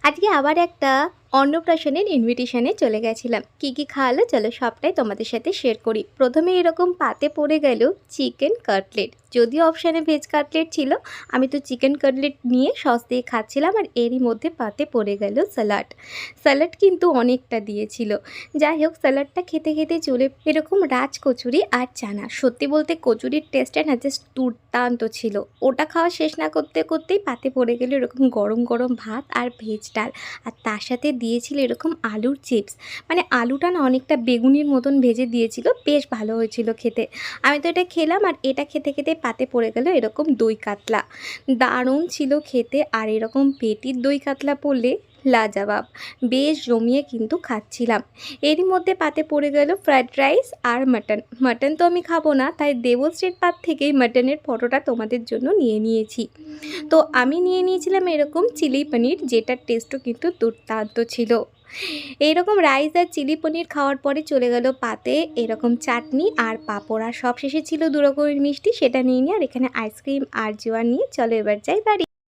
আজকে আবার একটা অন্নপ্রাশনের ইনভিটেশনে চলে গেছিলাম। কি খাওয়ালো চলো সবটাই তোমাদের সাথে শেয়ার করি। প্রথমে এরকম পাতে পড়ে গেল চিকেন কাটলেট। যদিও অপশানে ভেজ কাটলেট ছিল, আমি তো চিকেন কাটলেট নিয়ে সস দিয়ে খাচ্ছিলাম। আর এরই মধ্যে পাতে পড়ে গেল স্যালাড। স্যালাড কিন্তু অনেকটা দিয়েছিল। যাই হোক, স্যালাডটা খেতে খেতে চলে এরকম রাজ কচুরি আর চানা। সত্যি বলতে কচুরির টেস্টটা না জাস্ট দুর্দান্ত ছিল। ওটা খাওয়া শেষ না করতে করতেই পাতে পড়ে গেল এরকম গরম গরম ভাত আর ভেজ ডাল। আর তার সাথে দিয়েছিল এরকম আলুর চিপস। মানে আলুটা না অনেকটা বেগুনির মতন ভেজে দিয়েছিল, বেশ ভালো হয়েছিল খেতে। আমি তো এটা খেলাম, আর এটা খেতে খেতে পাতে পড়ে গেল এরকম দই কাতলা। দারুণ ছিল খেতে। আর এরকম পেটির দই কাতলা পড়লে লাজবাব। বেশ জমিয়ে কিন্তু খাচ্ছিলাম। এরই মধ্যে পাতে পড়ে গেল ফ্রায়েড রাইস আর মাটন। মাটন তো আমি খাবো না, তাই দেবশ্রীর পাত থেকেই মাটনের ফটোটা তোমাদের জন্য নিয়ে নিয়েছি। তো আমি নিয়ে নিয়েছিলাম এরকম চিলি পনির, যেটার টেস্টও কিন্তু দুর্দান্ত ছিল। এইরকম রাইস আর চিলি পনির খাওয়ার পরে চলে গেল পাতে এরকম চাটনি আর পাঁপড়। আর সবশেষে ছিল 2 রকমের মিষ্টি, সেটা নিয়ে নিয়ে আর এখানে আইসক্রিম আর জোয়ান নিয়ে চলো এবার যাই বাড়ি।